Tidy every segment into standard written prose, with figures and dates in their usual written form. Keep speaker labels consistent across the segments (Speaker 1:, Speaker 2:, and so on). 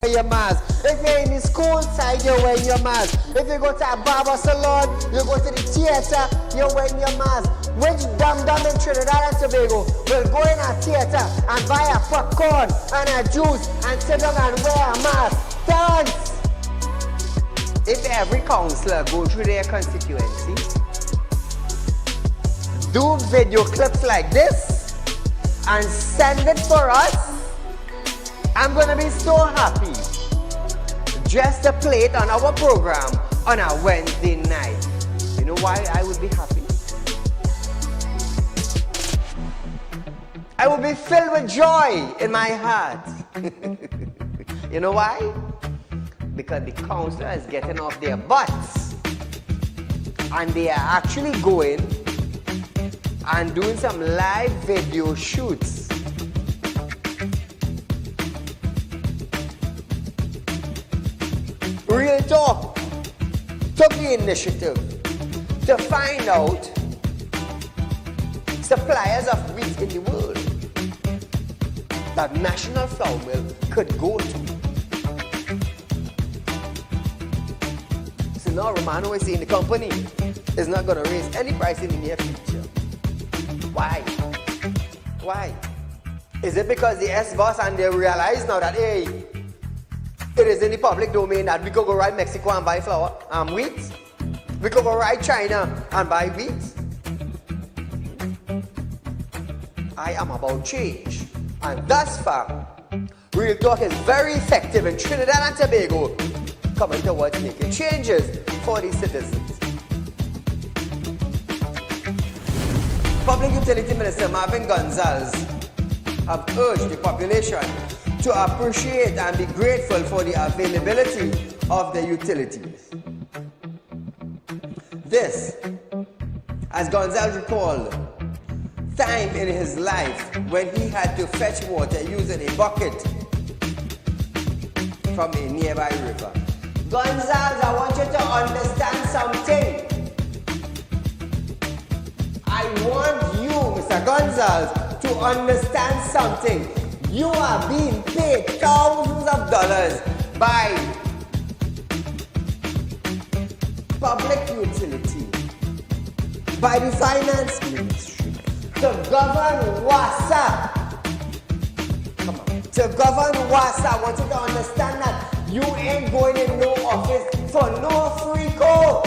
Speaker 1: Your mask. If you're in the school side, you're wearing your mask. If you go to a barber salon, you go to the theater, you're wearing your mask. Which dum-dum in Trinidad and Tobago will go in a theater and buy a popcorn and a juice and sit down and wear a mask? Dance! If every councillor go through their constituency, do video clips like this and send it for us, I'm gonna be so happy just to play it on our program on a Wednesday night. You know why I would be happy? I will be filled with joy in my heart. You know why? Because the councillor is getting off their butts and they are actually going and doing some live video shoots. Real Talk took the initiative to find out suppliers of wheat in the world that National Flour Mill could go to. So now Romano is saying the company is not going to raise any price in the near future. Why? Why? Is it because the S-boss and they realize now that, hey, it is in the public domain that we could go right Mexico and buy flour and wheat? We could go right China and buy wheat? I am about change. And thus far, Real Talk is very effective in Trinidad and Tobago coming towards making changes for the citizens. Public Utility Minister Marvin Gonzalez have urged the population to appreciate and be grateful for the availability of the utilities. This, as Gonzalez recalled, time in his life when he had to fetch water using a bucket from a nearby river. Gonzalez, I want you to understand something. I want you, Mr. Gonzalez, to understand something. You are being paid thousands of dollars by public utility, by the finance ministry, to govern WASA. Come on. To govern WASA, I want you to understand that you ain't going in no office for no free code.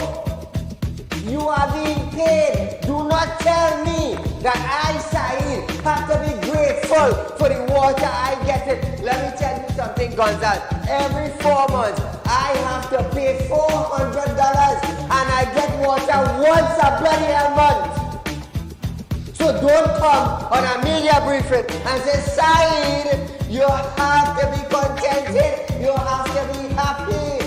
Speaker 1: You are being paid. Do not tell me that I, Saeed, have to be grateful for the water I get it. Let me tell you something, Gonzalez. Every 4 months, I have to pay $400 and I get water once a bloody month. So don't come on a media briefing and say, Saeed, you have to be contented. You have to be happy.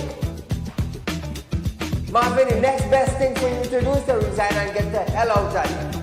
Speaker 1: Marvin, the next best thing for you to do is to resign and get the hell out of here.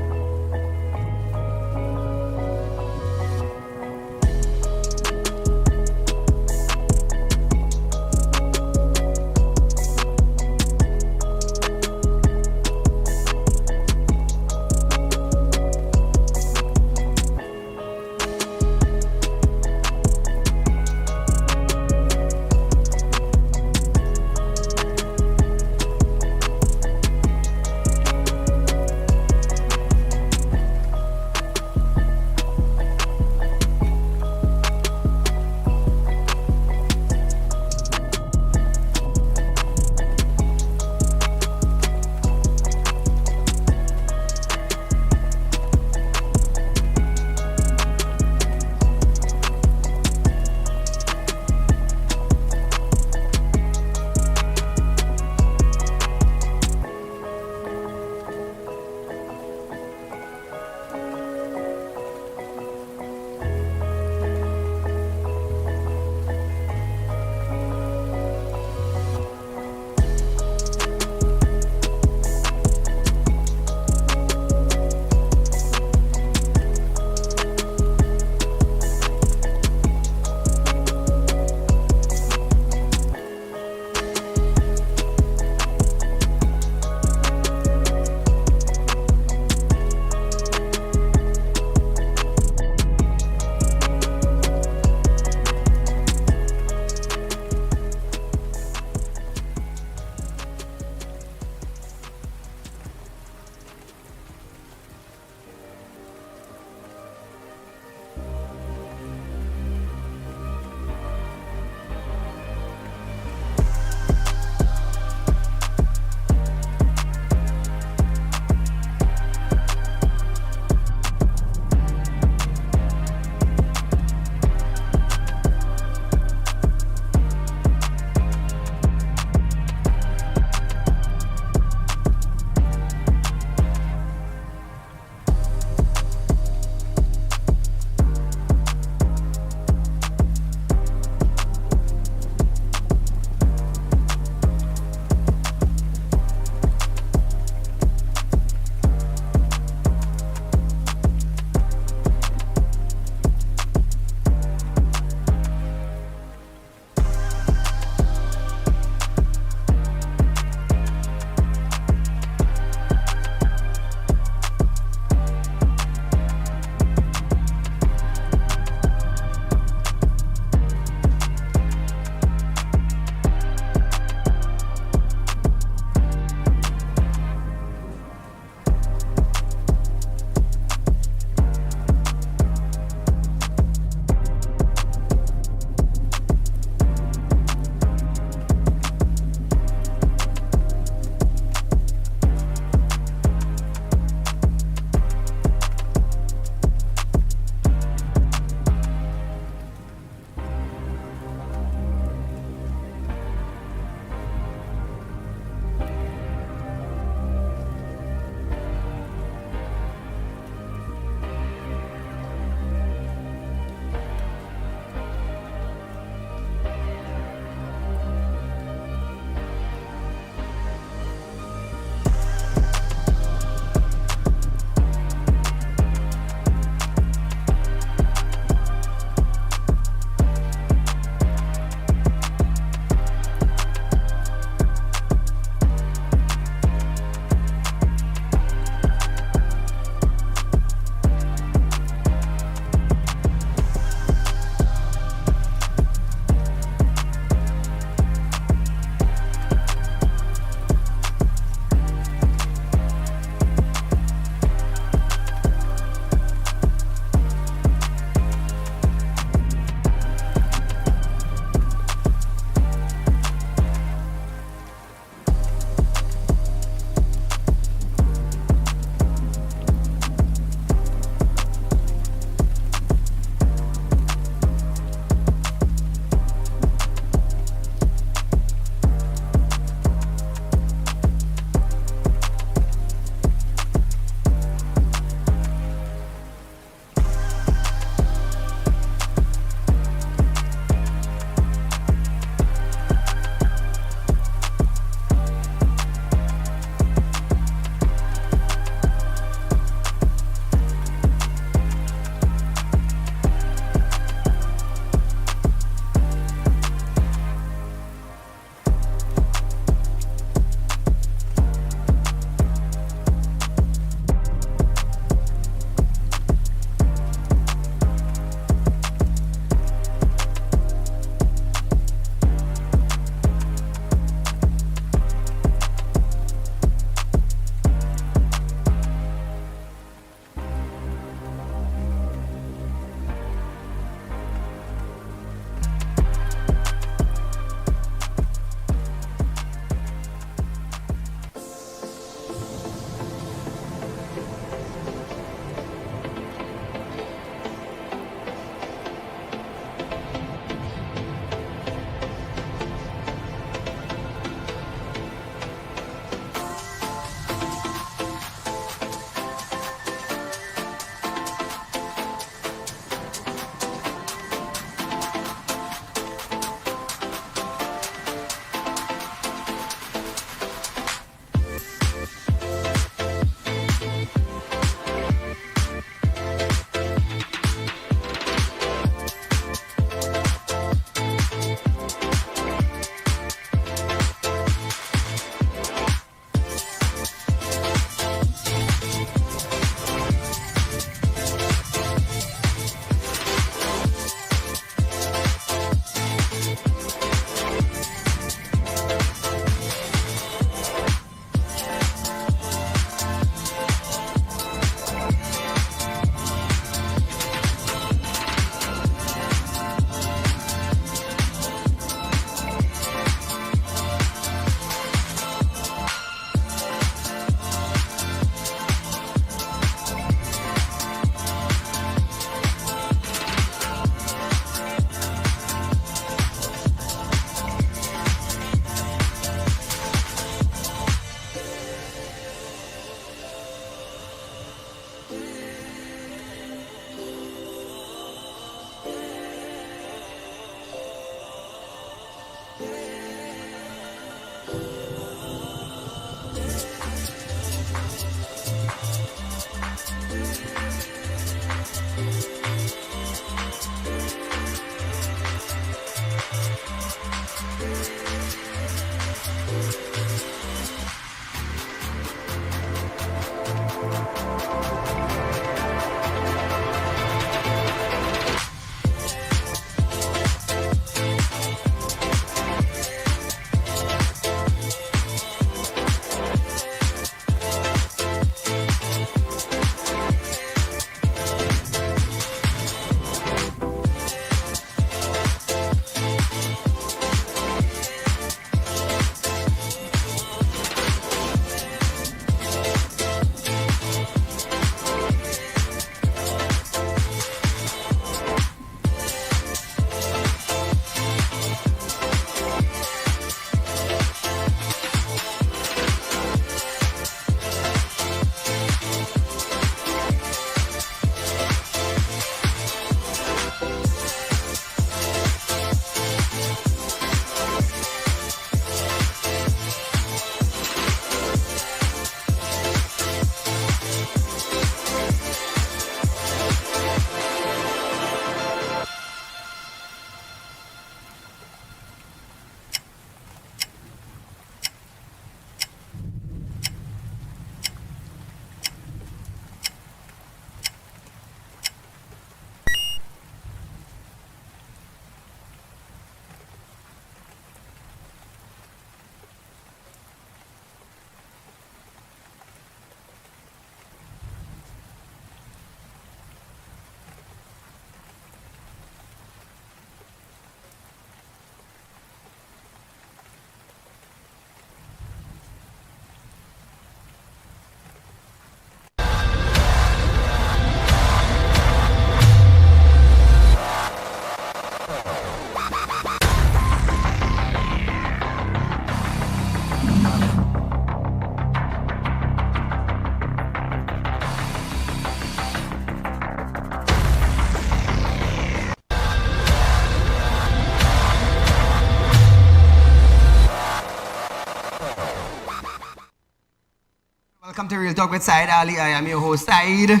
Speaker 2: Welcome to Real Talk with Saieed Ali. I am your host, Saeed.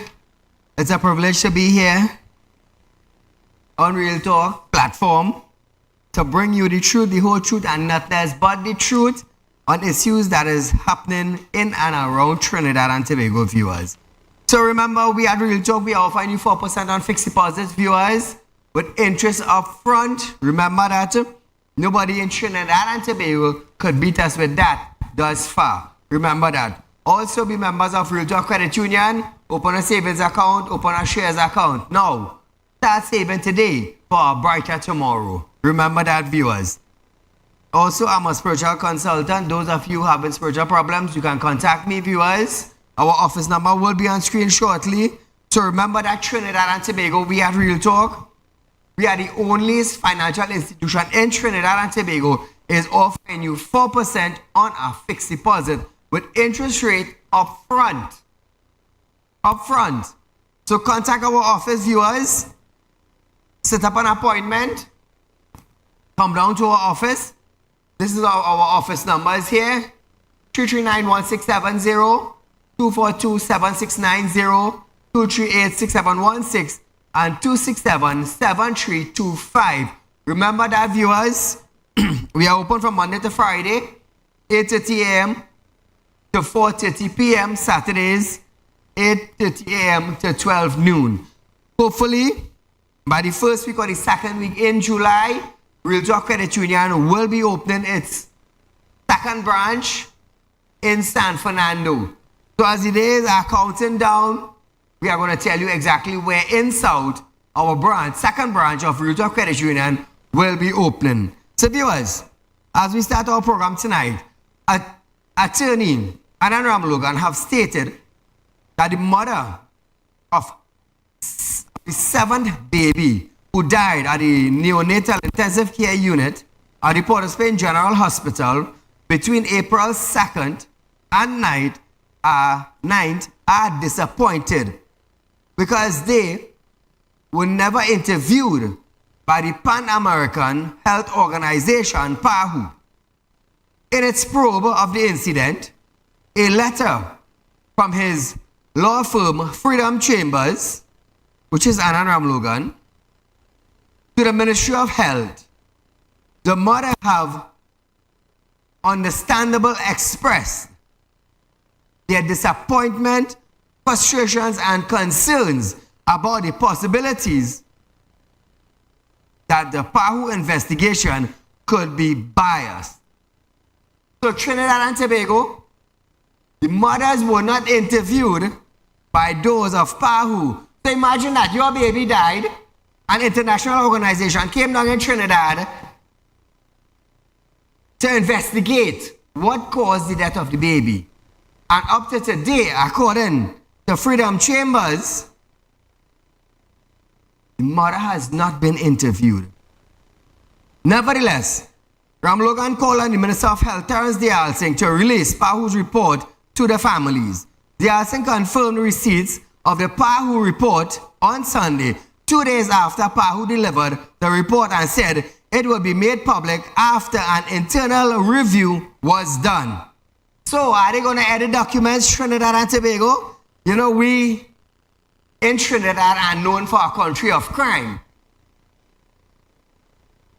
Speaker 2: It's a privilege to be here on Real Talk platform to bring you the truth, the whole truth, and nothing else but the truth on issues that is happening in and around Trinidad and Tobago, viewers. So remember, we at Real Talk, we are offering you 4% on fixed deposits, viewers, with interest up front. Remember that nobody in Trinidad and Tobago could beat us with that thus far. Remember that. Also be members of Real Talk Credit Union. Open a savings account, open a shares account. Now, start saving today for a brighter tomorrow. Remember that, viewers. Also, I'm a spiritual consultant. Those of you having spiritual problems, you can contact me, viewers. Our office number will be on screen shortly. So remember that Trinidad and Tobago, we at Real Talk, we are the only financial institution in Trinidad and Tobago is offering you 4% on a fixed deposit with interest rate up front. Up front. So contact our office, viewers. Set up an appointment. Come down to our office. This is our office numbers here. 339-1670, 242-7690, 238-6716, and 267-7325. Remember that, viewers. We are open from Monday to Friday, 8:30 a.m. to 4:30 p.m. Saturdays, 8:30 a.m. to 12 noon. Hopefully, by the first week or the second week in July, Real Talk Credit Union will be opening its second branch in San Fernando. So as the days are counting down, we are going to tell you exactly where in South our second branch of Real Talk Credit Union will be opening. So viewers, as we start our program tonight, Attorney Anand Logan have stated that the mother of the seventh baby who died at the neonatal intensive care unit at the Port of Spain General Hospital between April 2nd and 9th are disappointed because they were never interviewed by the Pan-American Health Organization, PAHU. In its probe of the incident, a letter from his law firm, Freedom Chambers, which is Anand Logan, to the Ministry of Health, the mother have understandably expressed their disappointment, frustrations, and concerns about the possibilities that the PAHU investigation could be biased. So Trinidad and Tobago, the mothers were not interviewed by those of PAHU. So imagine that your baby died, an international organization came down in Trinidad to investigate what caused the death of the baby. And up to today, according to Freedom Chambers, the mother has not been interviewed. Nevertheless, Logan called on the Minister of Health, Terence Dialsing, to release PAHU's report to the families. Dialsing confirmed receipts of the PAHU report on Sunday, 2 days after PAHU delivered the report, and said it will be made public after an internal review was done. So, are they going to edit documents, Trinidad and Tobago? You know, we in Trinidad are known for a country of crime.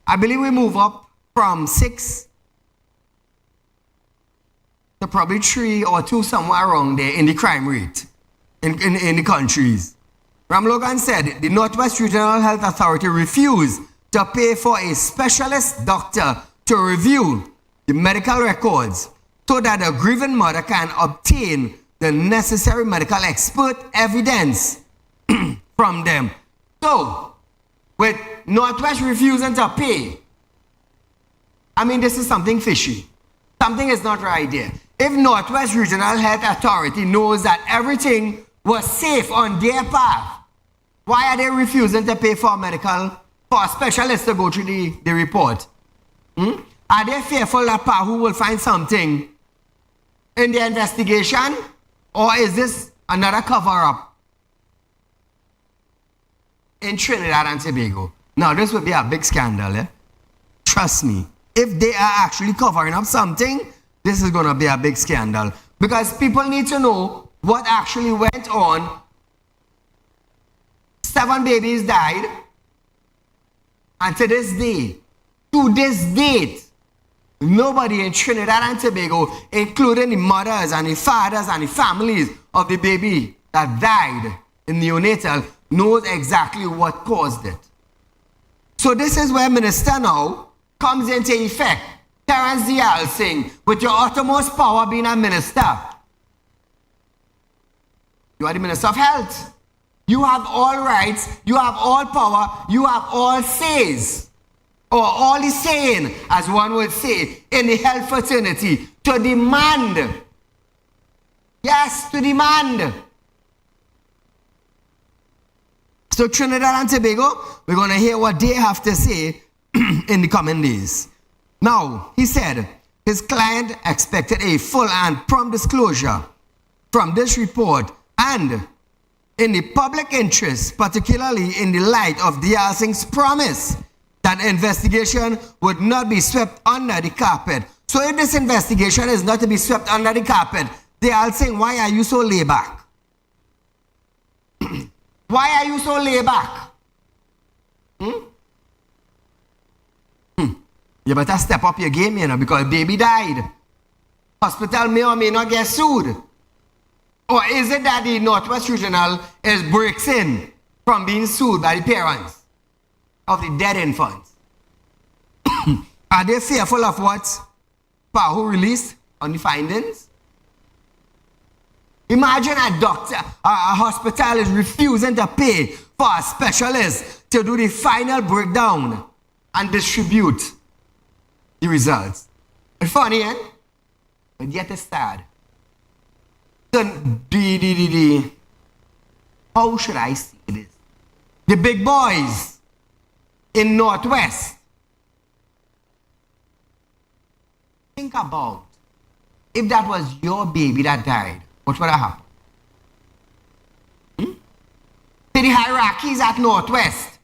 Speaker 2: I believe we move up from 6 to probably 3 or 2, somewhere around there in the crime rate in the countries. Logan said the Northwest Regional Health Authority refused to pay for a specialist doctor to review the medical records so that the grieving mother can obtain the necessary medical expert evidence from them. So, with Northwest refusing to pay, I mean, this is something fishy. Something is not right there. If Northwest Regional Health Authority knows that everything was safe on their path, why are they refusing to pay for a specialist to go through the report? Are they fearful that PAHU will find something in their investigation? Or is this another cover-up in Trinidad and Tobago? Now, this would be a big scandal, eh? Trust me. If they are actually covering up something, this is going to be a big scandal. Because people need to know what actually went on. 7 babies died. And to this date, nobody in Trinidad and Tobago, including the mothers and the fathers and the families of the baby that died in neonatal, knows exactly what caused it. So this is where Minister now comes into effect. Terence Dial saying, with your uttermost power being a minister, you are the Minister of Health. You have all rights, you have all power, you have all says, or all the saying, as one would say, in the health fraternity, to demand. Yes, to demand. So Trinidad and Tobago, we're going to hear what they have to say in the coming days. Now, he said his client expected a full and prompt disclosure from this report and in the public interest, particularly in the light of Diyal Singh's promise that investigation would not be swept under the carpet. So if this investigation is not to be swept under the carpet, Diyal Singh, why are you so laid back? Why are you so laid back? You better step up your game, you know, because baby died. Hospital may or may not get sued. Or is it that the Northwest Regional is breaks in from being sued by the parents of the dead infants? Are they fearful of what Pahu released on the findings? Imagine a doctor, a hospital is refusing to pay for a specialist to do the final breakdown and distribute the results. It's funny, eh? But yet it's sad. So, how should I see this? The big boys in Northwest. Think about if that was your baby that died, what would have happened? To the hierarchies at Northwest.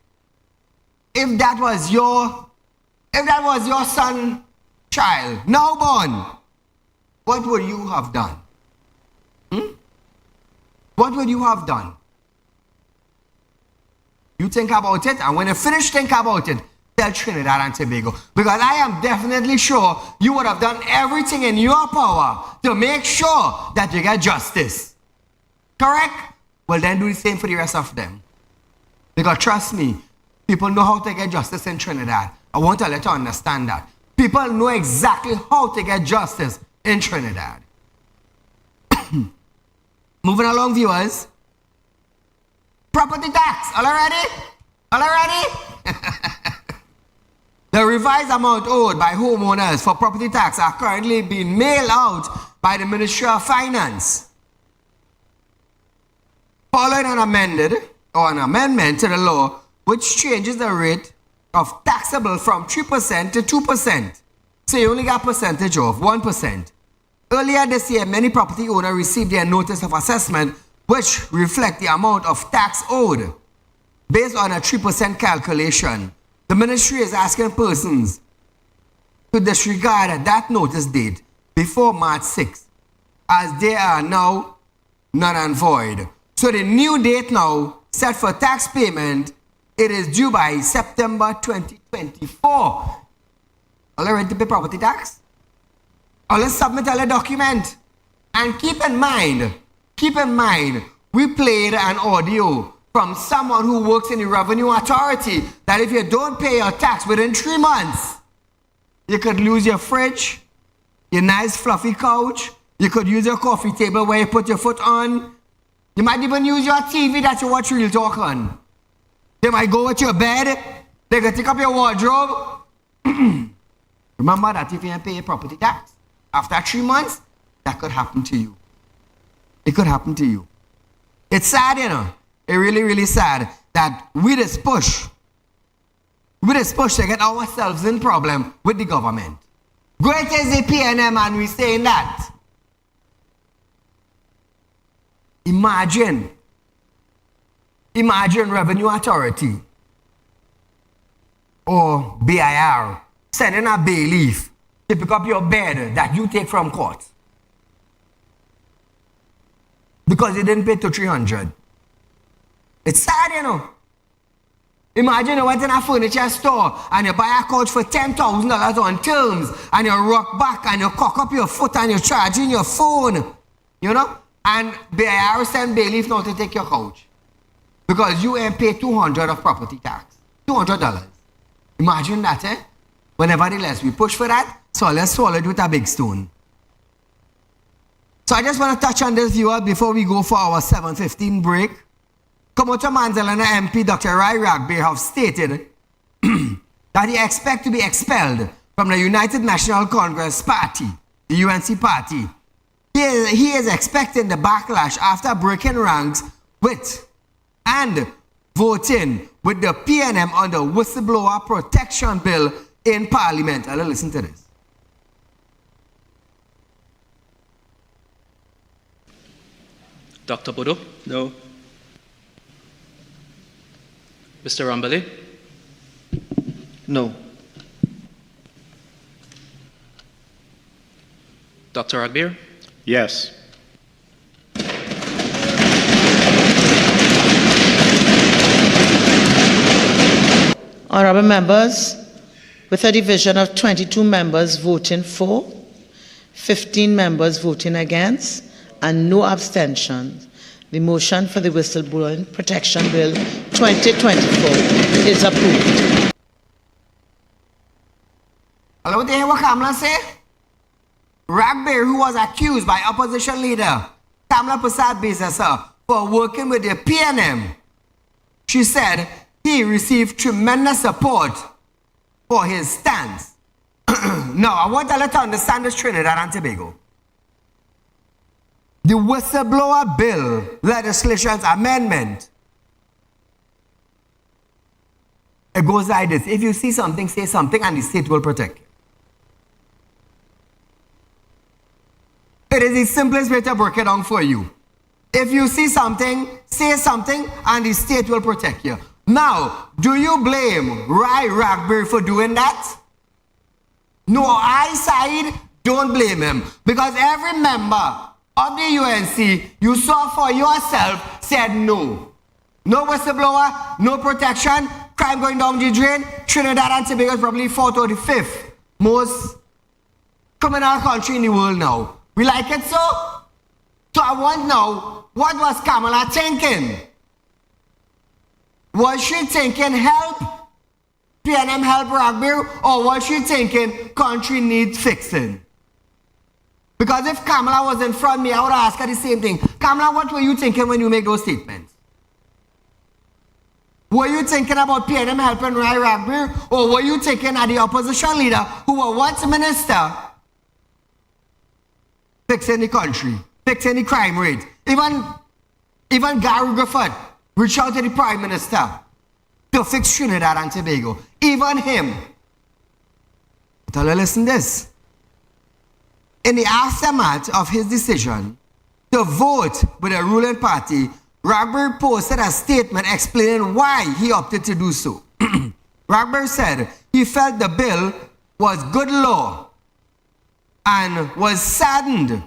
Speaker 2: If that was your son, child, now born, what would you have done? What would you have done? You think about it, and when you finish think about it, tell Trinidad and Tobago. Because I am definitely sure you would have done everything in your power to make sure that you get justice. Correct? Well, then do the same for the rest of them. Because trust me, people know how to get justice in Trinidad. I want to let you understand that. People know exactly how to get justice in Trinidad. Moving along, viewers. Property tax. All ready? All ready? The revised amount owed by homeowners for property tax are currently being mailed out by the Ministry of Finance. Following an amendment to the law which changes the rate of taxable from 3% to 2%. So you only got percentage of 1%. Earlier this year, many property owners received their notice of assessment which reflect the amount of tax owed based on a 3% calculation. The ministry is asking persons to disregard that notice date before March 6th, as they are now null and void. So the new date now set for tax payment, it is due by September 2024. Are you ready to pay property tax? Or let's submit all the document. And keep in mind, we played an audio from someone who works in the Revenue Authority that if you don't pay your tax within 3 months, you could lose your fridge, your nice fluffy couch, you could use your coffee table where you put your foot on, you might even use your TV that you watch Real Talk on. They might go with your bed, they could take up your wardrobe. Remember that if you don't pay your property tax, after 3 months, that could happen to you. It could happen to you. It's sad, you know. It's really, really sad that with this push to get ourselves in problem with the government. Great is the PNM and we saying that. Imagine Revenue Authority or BIR sending a bailiff to pick up your bed that you take from court. because he didn't pay to 300. It's sad, you know. Imagine you went in a furniture store and you buy a couch for $10,000 on terms and you rock back and you cock up your foot and you're charging your phone, you know, and the IRS send bailiff now to take your couch because you ain't pay $200 of property tax. $200. Imagine that, eh? But nevertheless, we push for that, so let's swallow it with a big stone. So I just want to touch on this, viewer, before we go for our 7:15 break. Komoto Manzalana MP Dr. Rai Ragbear have stated that he expects to be expelled from the United National Congress Party, the UNC party. He is expecting the backlash after breaking ranks with and voting with the PNM on the Whistleblower Protection Bill in Parliament. I'll listen to this.
Speaker 3: Dr. Bodo?
Speaker 4: No.
Speaker 3: Mr. Rambale?
Speaker 4: No.
Speaker 3: Dr. Ragbear?
Speaker 4: Yes.
Speaker 5: Honorable members, with a division of 22 members voting for, 15 members voting against, and no abstentions, the motion for the Whistleblowing Protection Bill 2024 is approved.
Speaker 2: Hello, do you hear what Kamala say? Ragbear, who was accused by opposition leader Kamala Prasad Bisasa for working with the PNM, she said he received tremendous support for his stance. Now, I want to let you understand this Trinidad and Tobago. The Whistleblower Bill legislation's amendment, it goes like this. If you see something, say something, and the state will protect you. It is the simplest way to break it down for you. If you see something, say something, and the state will protect you. Now, do you blame Rai Ragbear for doing that? No, I, Saeed, don't blame him. Because every member of the UNC you saw for yourself said no. No whistleblower, no protection, crime going down the drain. Trinidad and Tobago is probably 4th or the 5th most criminal country in the world now. We like it so? So I want to know, what was Kamala thinking? Was she thinking help? PNM help Ragbear? Or was she thinking country needs fixing? Because if Kamala was in front of me, I would ask her the same thing. Kamala, what were you thinking when you make those statements? Were you thinking about PNM helping Rai Ragbear? Or were you thinking of the opposition leader who was once minister fixing the country, fixing the crime rate? Even Gary Griffith reached out to the Prime Minister to fix Trinidad and Tobago. Even him. But listen to this. In the aftermath of his decision to vote with the ruling party, Ragbear posted a statement explaining why he opted to do so. Ragbear said he felt the bill was good law and was saddened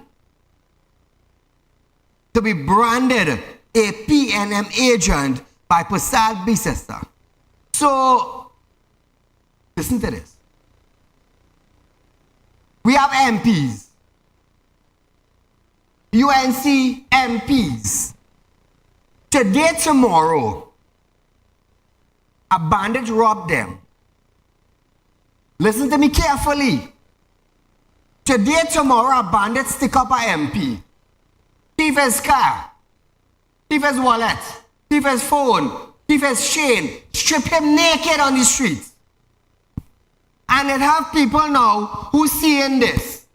Speaker 2: to be branded a PNM agent by Prasad Bisasa. So, listen to this. We have MPs, UNC MPs. Today, tomorrow, a bandit robbed them. Listen to me carefully. Today, tomorrow, a bandit stick up a MP. Thief his car, thief his wallet, thief his phone, thief his chain, strip him naked on the streets. And it have people now who seeing this.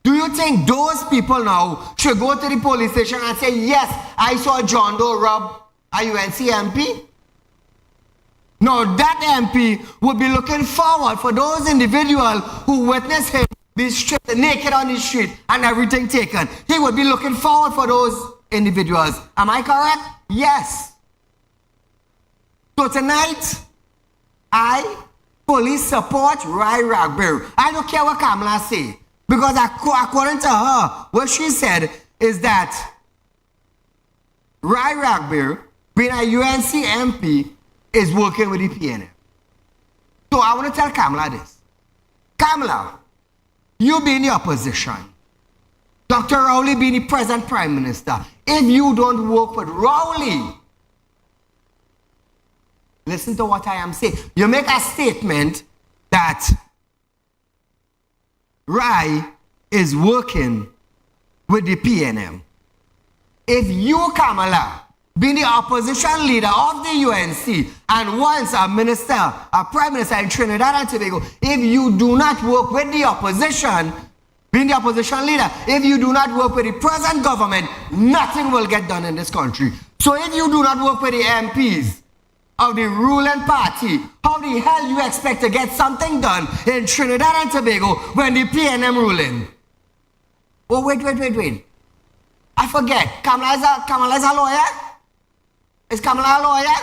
Speaker 2: Do you think those people now should go to the police station and say, yes, I saw John Doe rob a UNC MP? No, that MP would be looking forward for those individuals who witnessed him be stripped naked on the street and everything taken. He would be looking forward for those individuals. Am I correct? Yes. So tonight, I fully support Rai Ragbear. I don't care what Kamala say. Because according to her, what she said is that Rai Ragbir, being a UNC MP, is working with the PNM. So I want to tell Kamala this. Kamala, you be in the opposition. Dr. Rowley being the present Prime Minister. If you don't work with Rowley, listen to what I am saying. You make a statement that Rai is working with the PNM. If you, Kamala, being the opposition leader of the UNC and once a minister, a prime minister in Trinidad and Tobago, if you do not work with the opposition, being the opposition leader, if you do not work with the present government, nothing will get done in this country. So if you do not work with the MPs of the ruling party, how the hell you expect to get something done in Trinidad and Tobago when the PNM ruling? Oh, wait. I forget. Kamala is a lawyer? Is Kamala a lawyer?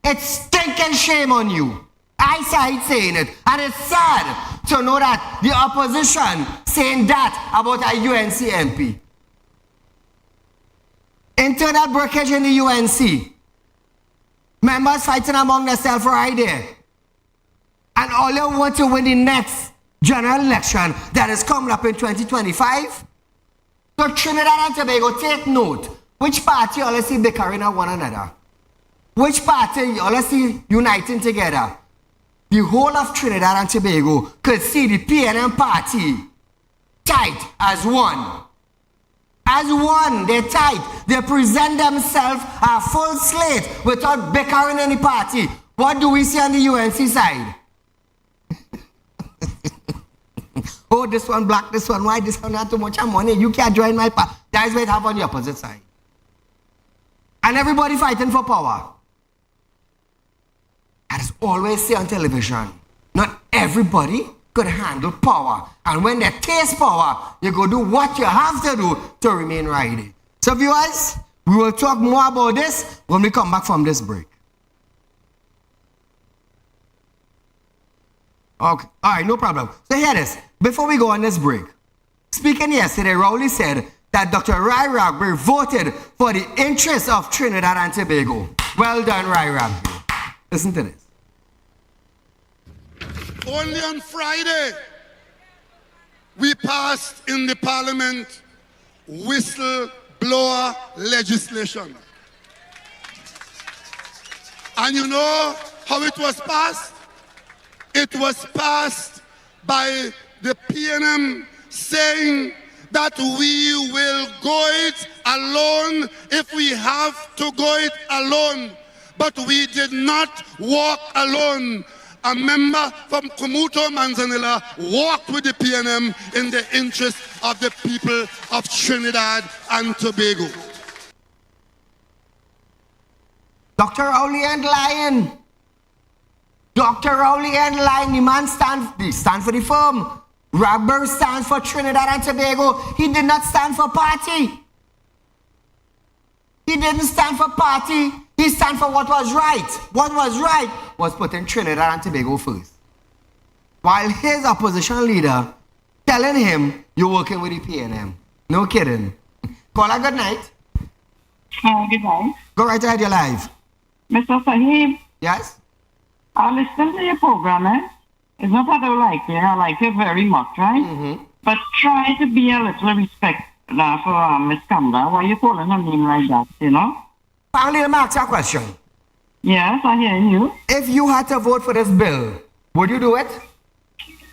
Speaker 2: It's stinking shame on you. I started saying it. And it's sad to know that the opposition saying that about a UNC MP. Internal breakage in the UNC. Members fighting among themselves right there. And all you want to win the next general election that is coming up in 2025? So Trinidad and Tobago, take note. Which party you all see bickering at one another? Which party you all see uniting together? The whole of Trinidad and Tobago could see the PNM party tight as one. As one, they're tight. They present themselves a full slate without bickering any party. What do we see on the UNC side? Oh, this one black, this one white, this one not too much money. You can't join my party. That is what you have on the opposite side. And everybody fighting for power. As always say on television, not everybody could handle power. And when they taste power, you go do what you have to do to remain right. So viewers, we will talk more about this when we come back from this break. Okay, all right, no problem. So here it is. Before we go on this break, speaking yesterday, Rowley said that Dr. Rai Ragbir voted for the interests of Trinidad and Tobago. Well done, Rai Ragbir. Listen to this.
Speaker 4: Only on Friday, we passed in the parliament whistleblower legislation. And you know how it was passed? It was passed by the PNM saying that we will go it alone if we have to go it alone. But we did not walk alone. A member from Kumuto Manzanilla walked with the PNM in the interest of the people of Trinidad and Tobago.
Speaker 2: Dr. Rowley and lying. Dr. Rowley and lying. The man stands for the firm. Ragbir stands for Trinidad and Tobago. He did not stand for party. He didn't stand for party. He stand for what was right. What was right was putting Trinidad and Tobago first. While his opposition leader telling him, you're working with the PNM. No kidding. Call her good night.
Speaker 6: Good night.
Speaker 2: Go right ahead, you're live.
Speaker 6: Mr. Saheed,
Speaker 2: Yes?
Speaker 6: I listen to your program, eh? It's not that I like it. I like it very much, right?
Speaker 2: Mm-hmm.
Speaker 6: But try to be a little respect now for Miss Kamala. Why you calling her name like that, you know?
Speaker 2: Family, let me ask you a question.
Speaker 6: Yes, I hear you.
Speaker 2: If you had to vote for this bill, would you do it?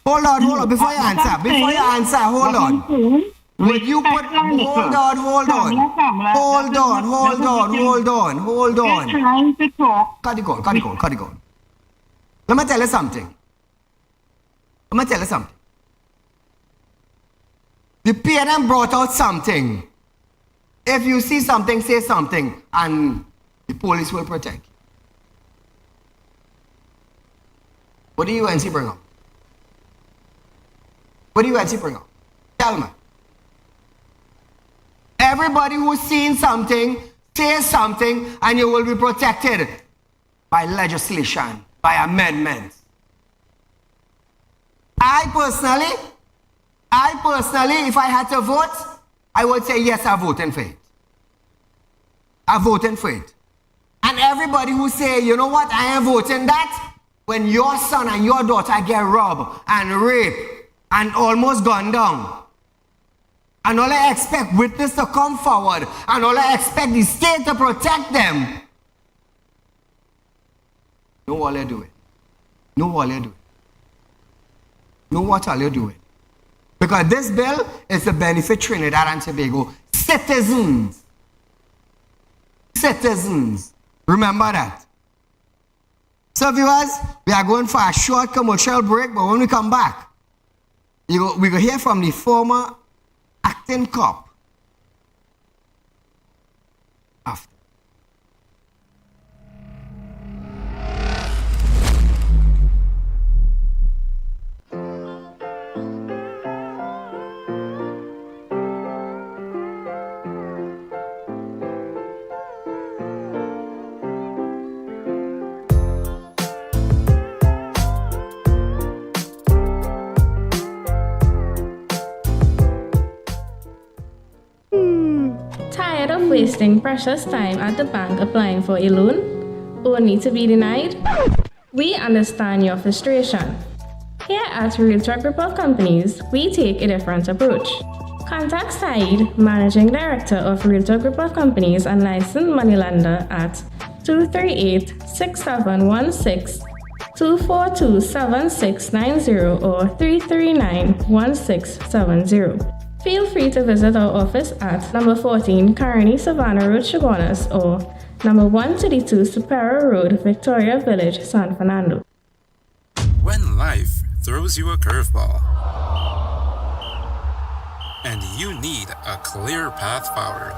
Speaker 2: Hold on. Before you answer, hold on. Would you put, hold on.
Speaker 6: You're trying to talk.
Speaker 2: Cut it on. Let me tell you something. The PNM brought out something. If you see something, say something, and the police will protect you. What do UNC bring up? Tell me. Everybody who's seen something, say something, and you will be protected by legislation, by amendments. I personally, if I had to vote, I would say yes, I'm voting for it. are voting for it. And everybody who say, you know what, I am voting that, when your son and your daughter get robbed and raped and almost gone down, and all I expect witness to come forward, and all I expect the state to protect them, know all you're doing. Know all you're doing. Know what all you're doing. Because this bill is to benefit Trinidad and Tobago citizens. Citizens. Remember that. So viewers, we are going for a short commercial break, but when we come back, we will hear from the former acting cop. After.
Speaker 7: Tired of wasting precious time at the bank applying for a loan, only to be denied? We understand your frustration. Here at Realtalk Group of Companies, we take a different approach. Contact Saieed, Managing Director of Realtalk Group of Companies and licensed moneylender at 238-6716, 242-7690 or 339-1670. Feel free to visit our office at number 14 Carney Savannah Road, Chaguanas, or number 132 Superior Road, Victoria Village, San Fernando.
Speaker 8: When life throws you a curveball and you need a clear path forward,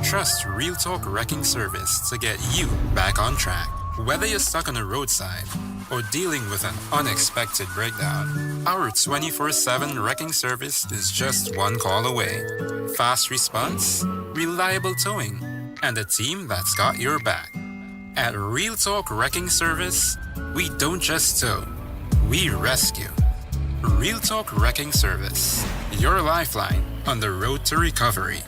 Speaker 8: trust Realtalk Wrecking Service to get you back on track. Whether you're stuck on a roadside or dealing with an unexpected breakdown, our 24/7 wrecking service is just one call away. Fast response, reliable towing, and a team that's got your back. At Realtalk Wrecking Service, we don't just tow, we rescue. Realtalk Wrecking Service, your lifeline on the road to recovery.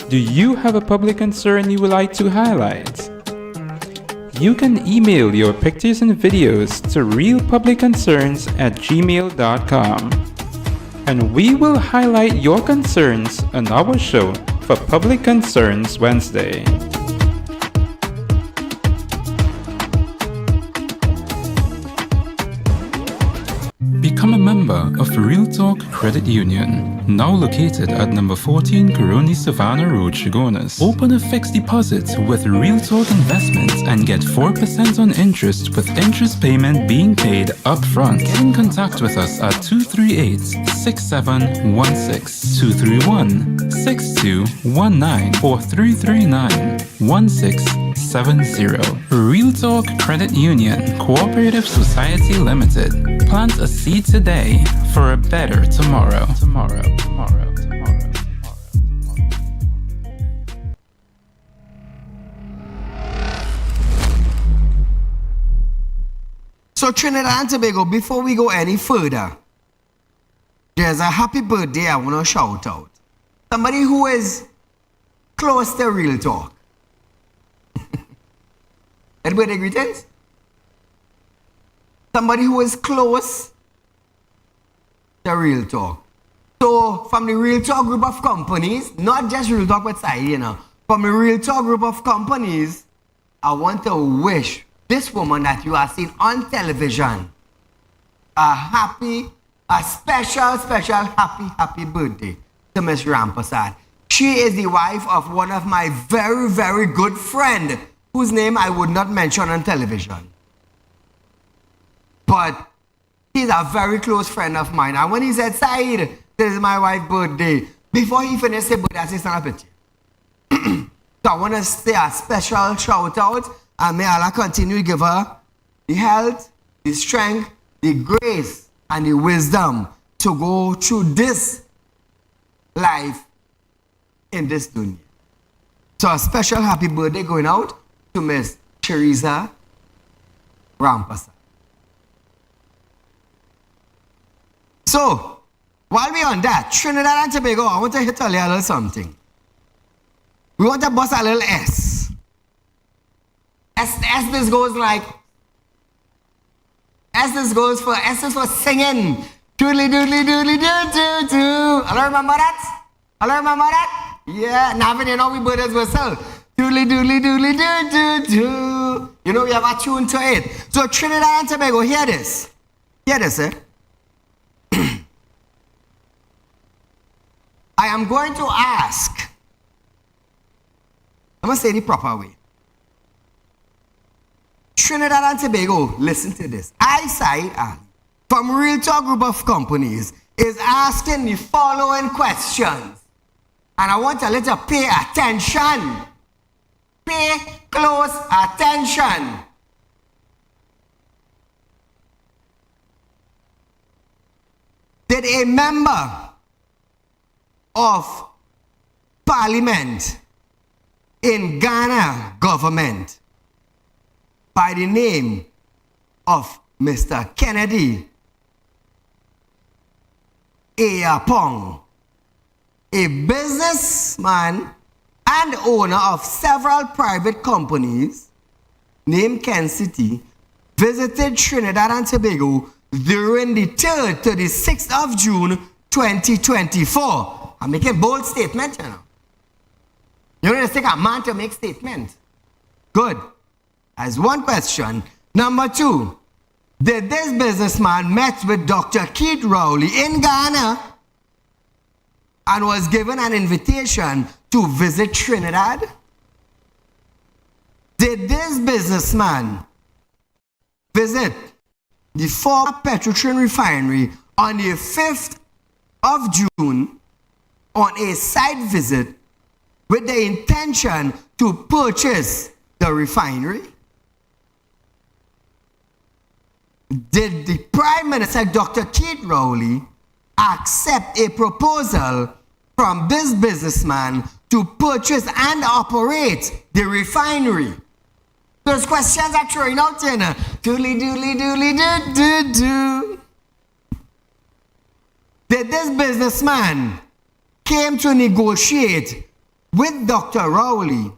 Speaker 9: Do you have a public concern you would like to highlight? You can email your pictures and videos to realpublicconcerns@gmail.com, and we will highlight your concerns on our show for Public Concerns Wednesday. Become a member of Realtalk Credit Union, now located at number 14 Caroni Savannah Road, Chaguanas. Open a fixed deposit with Realtalk Investments and get 4% on interest with interest payment being paid upfront. Get in contact with us at 238-6716, 231-6219 or 339-1670. Realtalk Credit Union Cooperative Society Limited. Plant a seed today for a better tomorrow.
Speaker 2: So Trinidad and Tobago, before we go any further, there's a happy birthday I want to shout out. Somebody who is close to Real Talk. Any birthday greetings? Somebody who is close to Real Talk. So from the Real Talk group of companies, not just Real Talk with Saieed, you know, from the Real Talk group of companies, I want to wish this woman that you are seeing on television a special happy birthday to Miss Rampasad. She is the wife of one of my very, very good friend, whose name I would not mention on television. But he's a very close friend of mine. And when he said, Saieed, this is my wife's birthday, before he finished his birthday, I said, stand up with you. So I want to say a special shout out, and may Allah continue to give her the health, the strength, the grace, and the wisdom to go through this life in this dunya. So a special happy birthday going out to Miss Teresa Rampasa. So, while we're on that, Trinidad and Tobago, I want to tell you a little something. We want to bust a little S. This goes like, this goes for, S is for singing. Doodly doodly doodly doo doo doo. Hello, remember that? Hello, remember that? Yeah, now you know we brothers whistle. Doodly doodly doodly doo doo doo. You know we have a tune to it. So Trinidad and Tobago, hear this. Hear this, eh? I am going to ask. I'm going to say it the proper way. Trinidad and Tobago, listen to this. I, Saieed Ali, from Real Talk Group of Companies, is asking the following questions. And I want you to pay attention. Pay close attention. Did a member of Parliament in Ghana government by the name of Mr. Kennedy Ayapong, a businessman and owner of several private companies named Ken City, visited Trinidad and Tobago during the 3rd to the 6th of June 2024. I'm making bold statement, you know. You don't take a man to make statement. Good. That's one question. Number 2, did this businessman met with Dr. Keith Rowley in Ghana and was given an invitation to visit Trinidad? Did this businessman visit the former Petrotrin refinery on the 5th of June on a site visit with the intention to purchase the refinery? Did the Prime Minister, Dr. Keith Rowley, accept a proposal from this businessman to purchase and operate the refinery? Those questions are throwing out in a doodly doodly doodly doo doo doo. Did this businessman came to negotiate with Dr. Rowley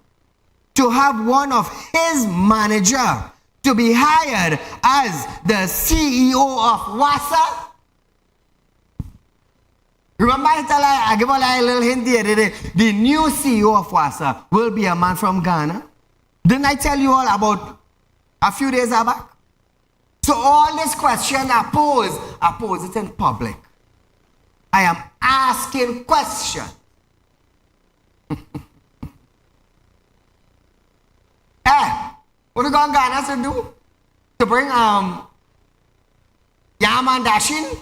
Speaker 2: to have one of his manager to be hired as the CEO of WASA? Remember I give a little hint here. The new CEO of WASA will be a man from Ghana. Didn't I tell you all about a few days back? So all these questions I pose it in public. I am asking questions. What are you going Ghana to do? To bring yam and dashin?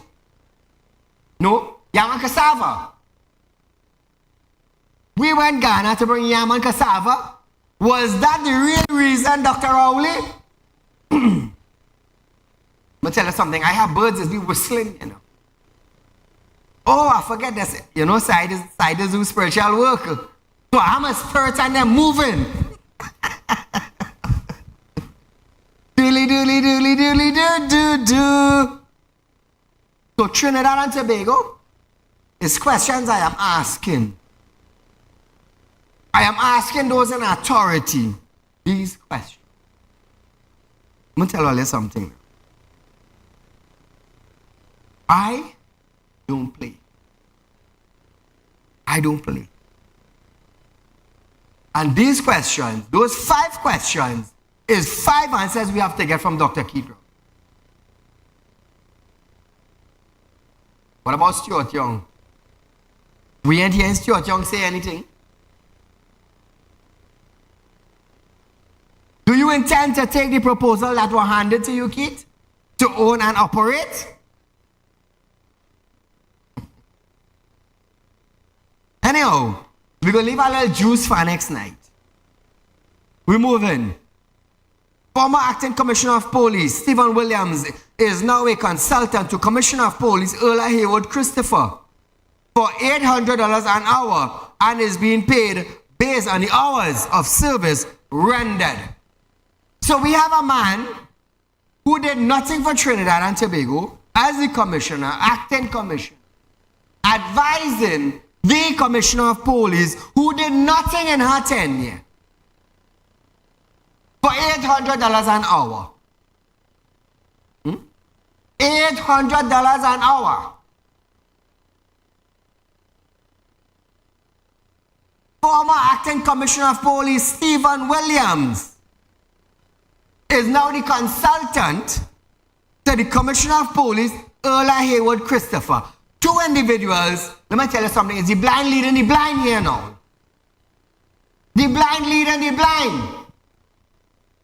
Speaker 2: No, yam and cassava. We went Ghana to bring yam and cassava. Was that the real reason, Dr. Rowley? I'm going to tell you something. I have birds as be whistling, you know. Oh, I forget this. You know, side is do spiritual work. So I'm a spirit and they're moving. Doodly doodly doodly doodly doo doo doo. So Trinidad and Tobago is questions I am asking. I am asking those in authority these questions. I'm going to tell you something. I don't play. I don't play. And these questions, those 5 questions, is 5 answers we have to get from Dr. Keith Rowley. What about Stuart Young? We ain't hearing Stuart Young say anything. Do you intend to take the proposal that was handed to you, Keith, to own and operate? Anyhow, we're going to leave a little juice for next night. We move in. Former Acting Commissioner of Police, Stephen Williams, is now a consultant to Commissioner of Police, Earl Haywood Christopher, for $800 an hour and is being paid based on the hours of service rendered. So we have a man who did nothing for Trinidad and Tobago as the commissioner, acting commissioner, advising the commissioner of police who did nothing in her tenure for $800 an hour. $800 an hour. Former acting commissioner of police Stephen Williams is now the consultant to the commissioner of police Earl Hayward Christopher. Two individuals, let me tell you something, it's the blind leading the blind here now. The blind leading the blind.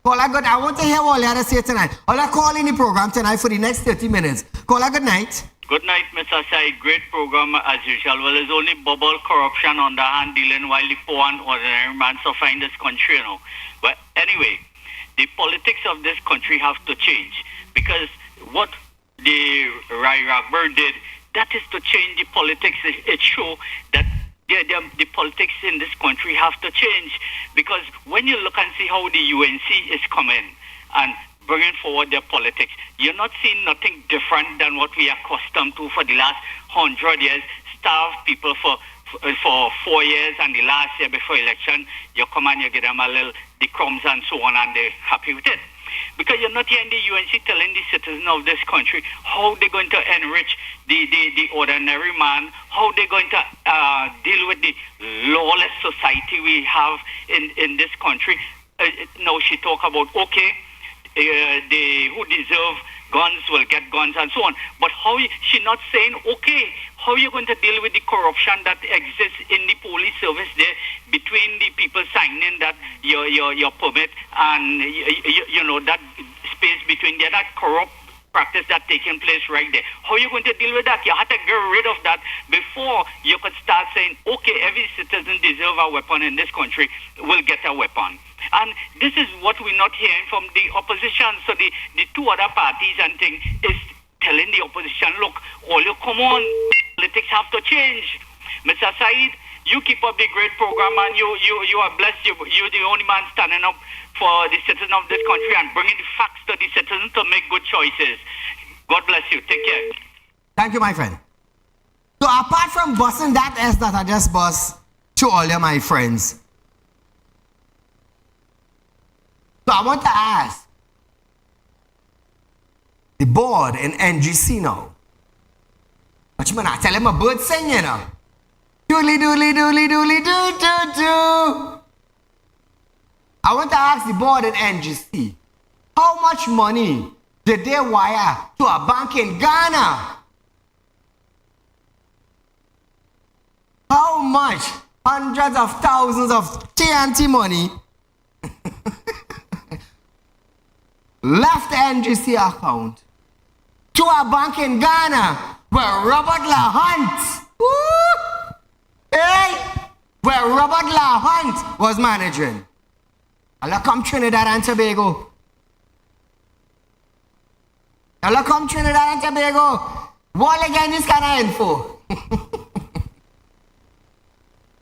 Speaker 2: Caller, good. I want to hear what you have to say tonight. I'll call in the program tonight for the next 30 minutes. Caller, good night.
Speaker 10: Good night, Mr. Said. Great program as usual. Well, there's only bubble corruption, underhand dealing, while the poor and ordinary man suffer in this country, you know. But anyway, the politics of this country have to change, because what the Rai Ragber did, that is to change the politics. It shows that the politics in this country have to change, because when you look and see how the UNC is coming and bringing forward their politics, you're not seeing nothing different than what we are accustomed to for the last 100 years. Starve people for 4 years, and the last year before election, you come and you give them a little the crumbs and so on, and they're happy with it. Because you're not hearing the UNC telling the citizens of this country how they're going to enrich the ordinary man, how they're going to deal with the lawless society we have in this country. Now she talk about, okay, who deserve guns will get guns and so on. But she not saying, okay, how are you going to deal with the corruption that exists in the police service there between the people signing that your permit and you know that space between there, that corrupt practice that taking place right there. How are you going to deal with that? You have to get rid of that before you could start saying, okay, every citizen deserves a weapon in this country, will get a weapon. And this is what we're not hearing from the opposition. So the two other parties and things is telling the opposition, look, all you come on, politics have to change. Mr. Said, you keep up the great program, and you are blessed. You're the only man standing up for the citizens of this country and bringing the facts to the citizens to make good choices. God bless you. Take care.
Speaker 2: Thank you, my friend. So apart from busting that S that I just bust to all of my friends, so I want to ask the board in NGC now. But you mean I tell him a bird sing, you know? Doodly doodly doodly doodly doo doo doo. I want to ask the board in NGC, how much money did they wire to a bank in Ghana? How much? Hundreds of thousands of TNT money left the NGC account to a bank in Ghana where Robert LaHunt, where Robert LaHunt was managing. Allah come Trinidad and Tobago. Allah come Trinidad and Tobago. Wall again this kind of info.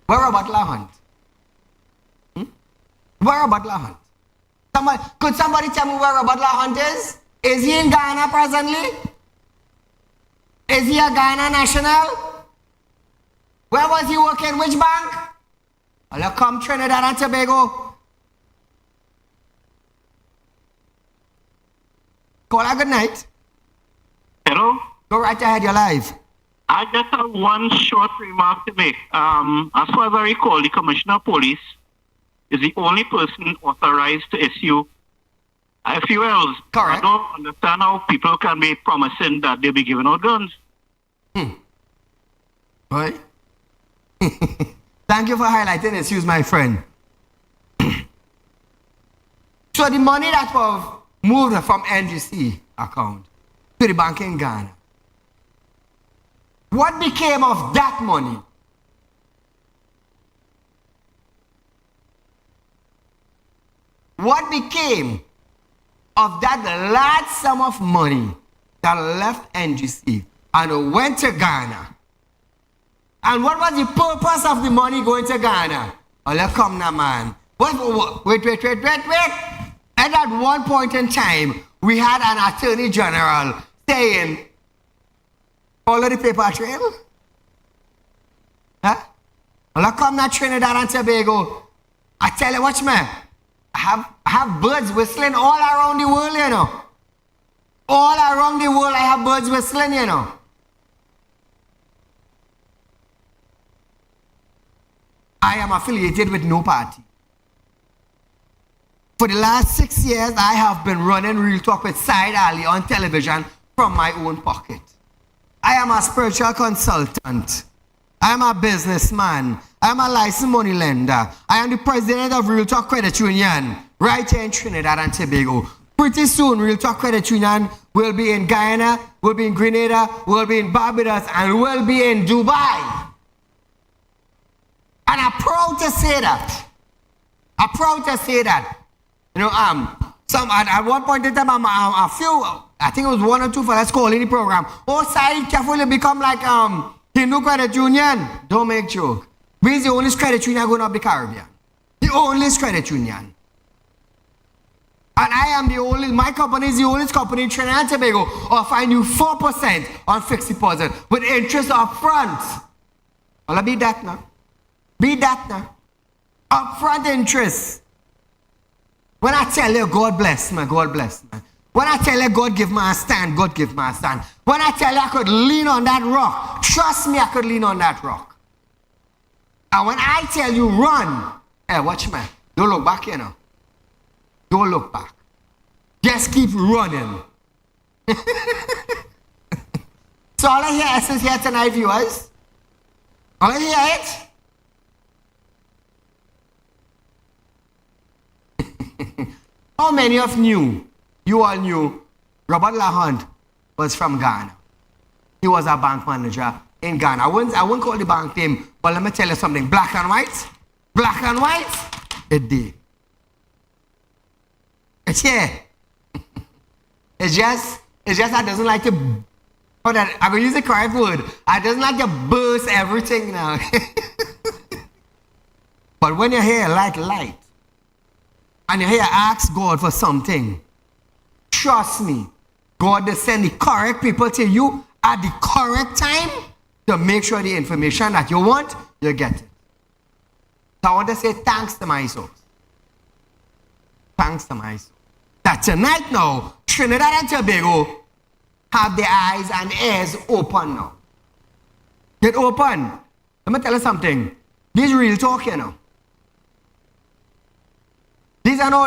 Speaker 2: Where Robert LaHunt? Where Robert LaHunt? Could somebody tell me where Robert LaHunt is? Is he in Ghana presently? Is he a Ghana national? Where was he working? Which bank? Allah come Trinidad and Tobago. Caller, good night.
Speaker 6: Hello?
Speaker 2: Go right ahead, you're live.
Speaker 6: I just have one short remark to make. As far as I recall, the Commissioner of Police is the only person authorized to issue FULs.
Speaker 2: Correct.
Speaker 6: I don't understand how people can be promising that they'll be giving out guns.
Speaker 2: Right? Thank you for highlighting issues, my friend. So the money that was moved from NGC account to the bank in Ghana, what became of that money? What became of that large sum of money that left NGC and went to Ghana? And what was the purpose of the money going to Ghana? Oh, let come now, man. Wait. At that one point in time, we had an attorney general saying, follow the paper trail. Huh? Well, come now, Trinidad and Tobago. I tell you, watch me. I have birds whistling all around the world, you know. All around the world, I have birds whistling, you know. I am affiliated with no party. For the last 6 years, I have been running Real Talk with Saieed Ali on television from my own pocket. I am a spiritual consultant. I am a businessman. I am a licensed money lender. I am the president of Real Talk Credit Union right here in Trinidad and Tobago. Pretty soon, Real Talk Credit Union will be in Guyana, will be in Grenada, will be in Barbados, and will be in Dubai. And I'm proud to say that. I'm proud to say that. You know, at one point in time, a few, I think it was 1 or 2 fellas calling the program. Oh, Saieed, careful, you become like Hindu Credit Union. Don't make joke. We're the only credit union going up the Caribbean. The only credit union. And I am the only, my company is the only company in Trinidad and Tobago offering you 4% on fixed deposit with interest up front. Well, be that now. Be that now. Upfront interest. When I tell you God bless me, God bless me. When I tell you God give me a stand, God give me a stand. When I tell you I could lean on that rock, trust me, I could lean on that rock. And when I tell you run, hey, watch me. Don't look back, you know. Don't look back. Just keep running. So all I hear is here tonight, viewers. All I hear it. How many of you all knew, Robert Lahund was from Ghana. He was a bank manager in Ghana. I won't call the bank name, but let me tell you something. Black and white, it did. It's here. It's just I doesn't like to, I'm going to use the correct word. I doesn't like to burst everything now. But when you're here like light, and you're here ask God for something, trust me, God will send the correct people to you at the correct time to make sure the information that you want, you get it. So I want to say thanks to my source. Thanks to my source. That tonight now, Trinidad and Tobago have their eyes and ears open now. Get open. Let me tell you something. This is real talk, you know. This are no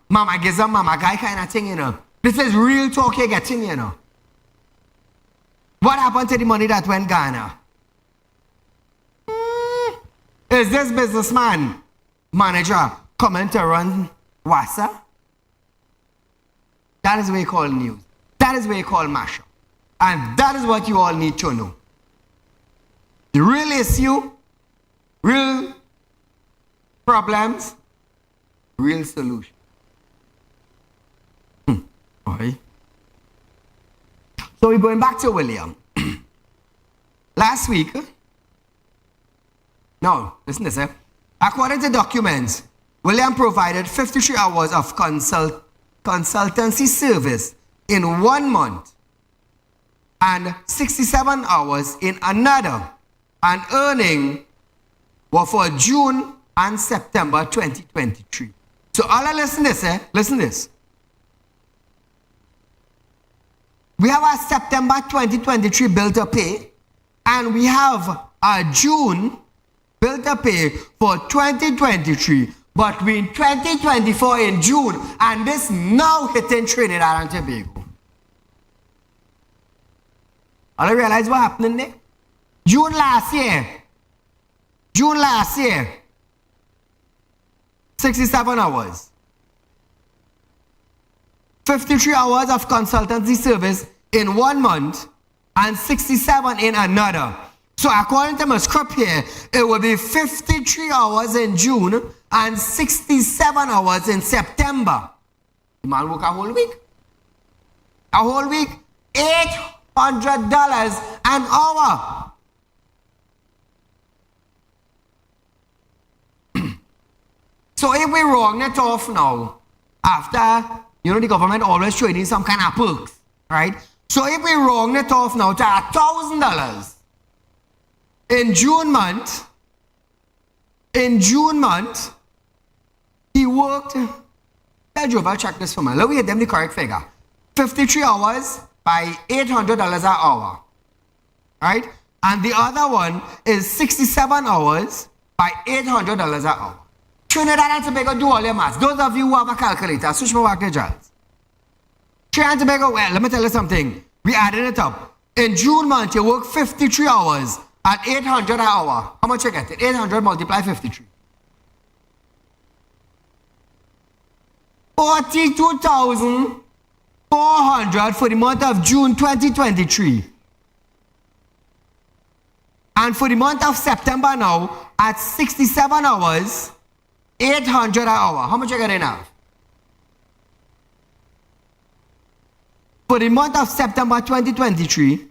Speaker 2: mama giza mama guy kind of thing, you know. This is real talk you're getting, you know. What happened to the money that went Ghana? Is this businessman, manager, coming to run WASA? That is what you call news. That is what you call mashup. And that is what you all need to know. The real issue, real problems, real solution. Okay. So we're going back to William. Last week, no, listen to this. According to documents, William provided 53 hours of consultancy service in 1 month and 67 hours in another, and earning were for June and September 2023. So all I listen to this, listen to this. We have a September 2023 bill to pay, and we have a June bill to pay for 2023, but we're in 2024 in June, and this now hitting Trinidad and Tobago. All I realize what happened there? June last year, 67 hours. 53 hours of consultancy service in 1 month and 67 in another. So according to my script here, it will be 53 hours in June and 67 hours in September. The man work a whole week. A whole week, $800 an hour. So if we wrong it off now, after, the government always trading some kind of perks, right? So if we wrong it off now to $1,000 in June month, he worked, tell Joe, check this for me. Let me get them the correct figure. 53 hours by $800 an hour, right? And the other one is 67 hours by $800 an hour. Trinidad and Tobago, do all your maths. Those of you who have a calculator, switch me back to jazz. Trinidad and Tobago, well, let me tell you something. We added it up. In June month, you work 53 hours at $800 an hour. How much you get it? 800 multiply 53. 42,400 for the month of June 2023. And for the month of September now, at 67 hours, 800 an hour. How much you getting now? For the month of September 2023,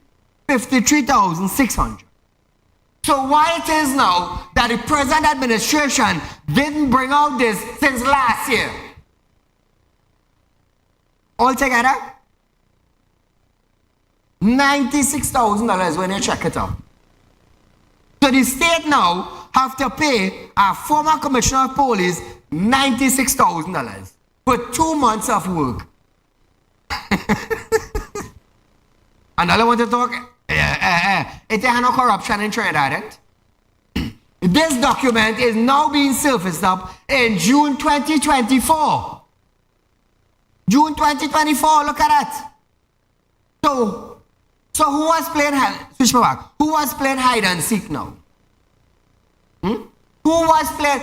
Speaker 2: 53,600. So why it is now that the present administration didn't bring out this since last year? Altogether, $96,000 when you check it out. So the state now have to pay a former commissioner of police $96,000 for 2 months of work. And all I want to talk, it ain't no corruption in Trinidad. This document is now being surfaced up in June 2024. June 2024, look at that. So who was playing switch me back. Who was playing hide and seek now? Who was playing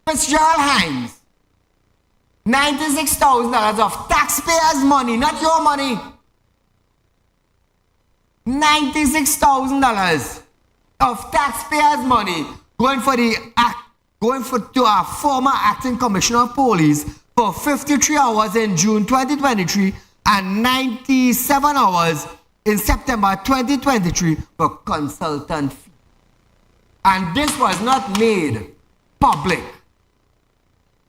Speaker 2: Fitzgerald Hines? $96,000 of taxpayers' money, not your money. $96,000 of taxpayers' money going to our former acting commissioner of police for 53 hours in June 2023 and 97 hours in September 2023 for consultant fee. And this was not made public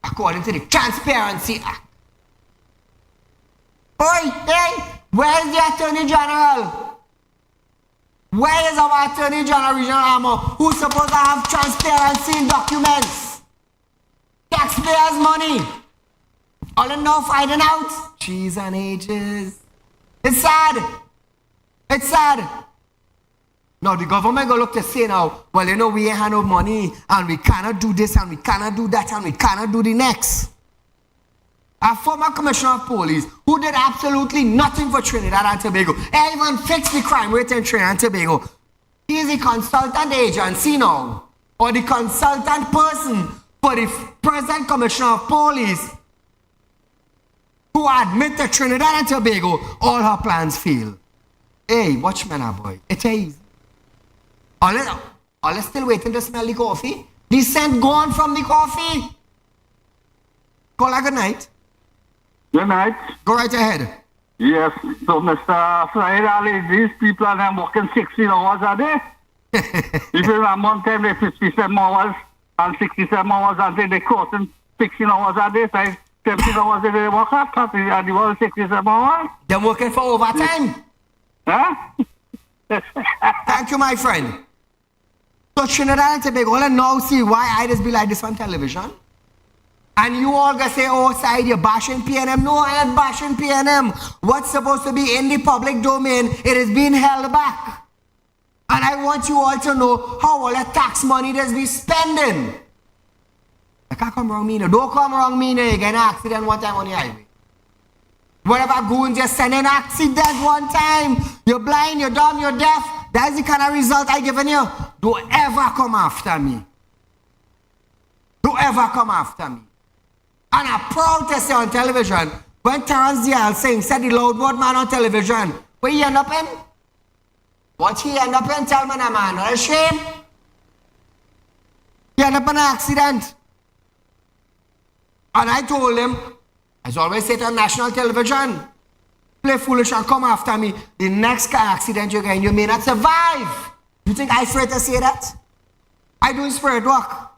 Speaker 2: according to the Transparency Act. Oi, hey, where is the Attorney General? Where is our Attorney General, Regional Armour, who's supposed to have transparency in documents? Taxpayers' money. All in now finding out. Cheese and ages. It's sad. It's sad. Now the government go look to say now, well, we ain't have no money and we cannot do this and we cannot do that and we cannot do the next. A former commissioner of police who did absolutely nothing for Trinidad and Tobago, even fixed the crime rate in Trinidad and Tobago. He is the consultant agency now, or the consultant person for the present commissioner of police who admit that Trinidad and Tobago, all her plans fail. Hey, watch me now, boy. It's easy. All still waiting to smell the coffee. The scent gone from the coffee. Call her good night.
Speaker 6: Good night.
Speaker 2: Go right ahead.
Speaker 6: Yes, so Mr. Saieed Ali, these people are working 16 hours a day. If you remember one time, they 57 hours and 67 hours a day, they crossing 16 hours a day, so 17 hours a day they work up, and you want 67 hours?
Speaker 2: They're working for overtime.
Speaker 6: Huh?
Speaker 2: Thank you, my friend. So Trinidad and Tobago, I now see why I just be like this on television. And you all gonna say, oh, Saieed, you're bashing PNM. No, I ain't bashing PNM. What's supposed to be in the public domain, it is being held back. And I want you all to know how all the tax money that's be spending. I can't come wrong me now. Don't come wrong me now. You get an accident one time on the highway. Whatever goons just send an accident one time. You're blind, you're dumb, you're deaf. That's the kind of result I given you. Don't ever come after me. Don't ever come after me. And I'm proud to say on television, when Terrence Dial said the loud word man on television, where he end up in? What he end up in? Tell me now, man. Not a shame. He end up in an accident. And I told him, as always say it on national television, play foolish and come after me. The next car accident you get, you may not survive. You think I'm afraid to say that? I do spirit work.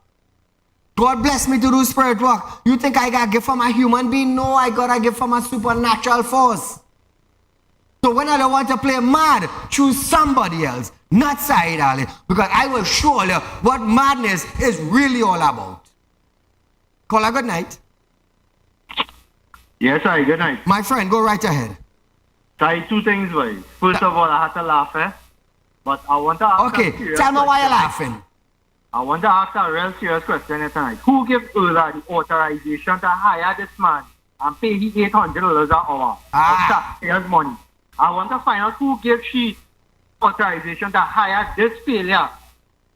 Speaker 2: God bless me to do spirit work. You think I got a gift from a human being? No, I got a gift from a supernatural force. So when I don't want to play mad, choose somebody else, not Saieed Ali, because I will show you what madness is really all about. Call a good night.
Speaker 6: Yes, sir. Good night.
Speaker 2: My friend, go right ahead.
Speaker 6: Sorry, two things, boy. First of all, I had to laugh, but I want to ask
Speaker 2: Okay, tell me why you're laughing.
Speaker 6: I want to ask a real serious question tonight. Who gives Urla the authorization to hire this man and pay him $800 an hour of taxpayers' money? I want to find out who gives she authorization to hire this failure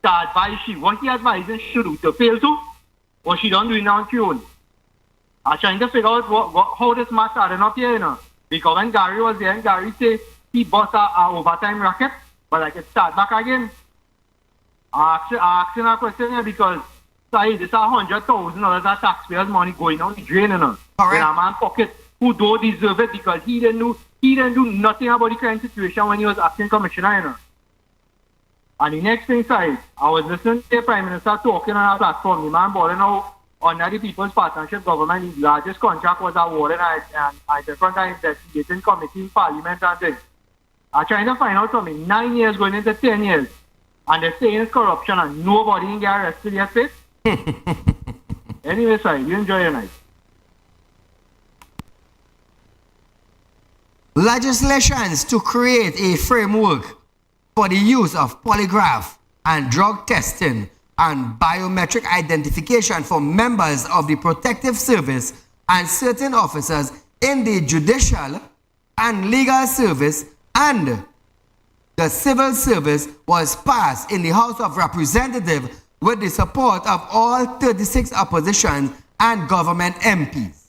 Speaker 6: to advise she. What he advising she do to fail to? Or she don't do it on her own? I'm trying to figure out how this man started up here, you know. Because when Gary was there, and Gary said he bought a overtime racket, but I can start back again. Asking a question here because say this is $100,000 of taxpayers' money going down the drain, you know. In a man's pocket who don't deserve it because he didn't do nothing about the current situation when he was acting commissioner, you know. And the next thing, say, I was listening to the Prime Minister talking on a platform. The man balling out under the People's Partnership government. The largest contract was awarded at the front of investigating committee in Parliament and things. I'm trying to find out something. 9 years going into 10 years. And they're saying it's corruption and nobody can get arrested yet, fit? Anyway, sir, you enjoy your night.
Speaker 2: Legislations to create a framework for the use of polygraph and drug testing and biometric identification for members of the protective service and certain officers in the judicial and legal service and the civil service was passed in the House of Representatives with the support of all 36 opposition and government MPs.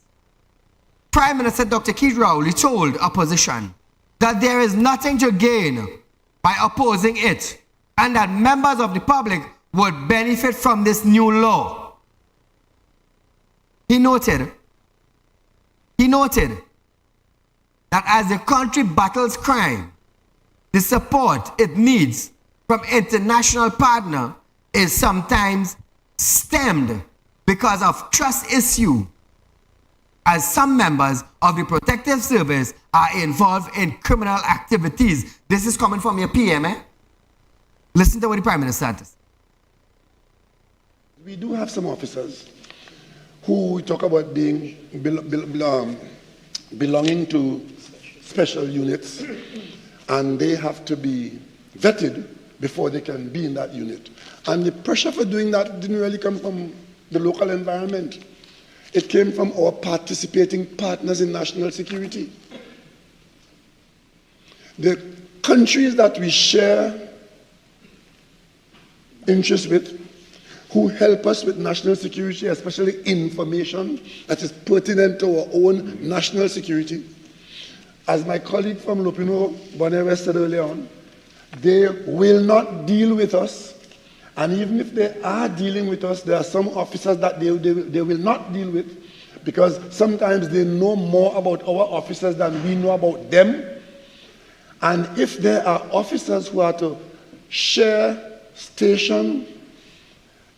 Speaker 2: Prime Minister Dr. Keith Rowley told opposition that there is nothing to gain by opposing it and that members of the public would benefit from this new law. He noted that as the country battles crime, the support it needs from international partners is sometimes stemmed because of trust issue, as some members of the protective service are involved in criminal activities. This is coming from your PM, eh? Listen to what the Prime Minister says.
Speaker 4: We do have some officers who talk about being belonging to special units, and they have to be vetted before they can be in that unit. And the pressure for doing that didn't really come from the local environment. It came from our participating partners in national security. The countries that we share interests with, who help us with national security, especially information that is pertinent to our own national security. As my colleague from Lupino Bonnewe said earlier on, they will not deal with us, and even if they are dealing with us, there are some officers that they will not deal with, because sometimes they know more about our officers than we know about them. And if there are officers who are to share station,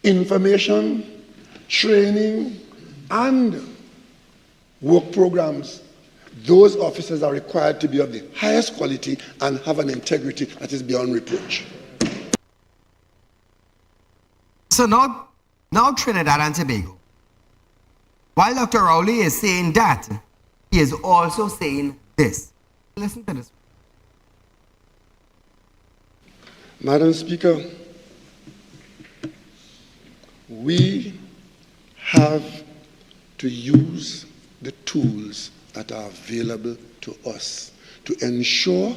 Speaker 4: information, training, and work programs, those officers are required to be of the highest quality and have an integrity that is beyond reproach.
Speaker 2: So now Trinidad and Tobago. While Dr. Rowley is saying that, he is also saying this. Listen to this.
Speaker 4: Madam Speaker, we have to use the tools that are available to us to ensure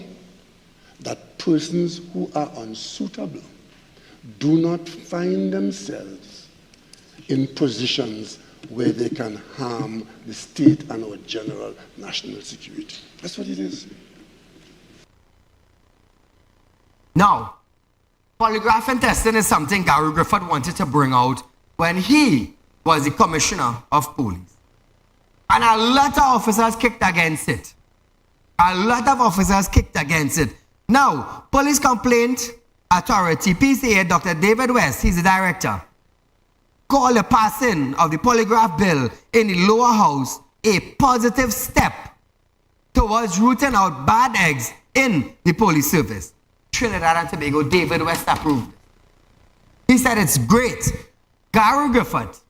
Speaker 4: that persons who are unsuitable do not find themselves in positions where they can harm the state and our general national security. That's what it is.
Speaker 2: Now, polygraph and testing is something Gary Griffith wanted to bring out when he was the commissioner of police. And a lot of officers kicked against it. Now, Police Complaint Authority, PCA, Dr. David West, he's the director. call the passing of the polygraph bill in the lower house a positive step towards rooting out bad eggs in the police service. Trinidad and Tobago, David West approved. He said it's great. Gary Griffith,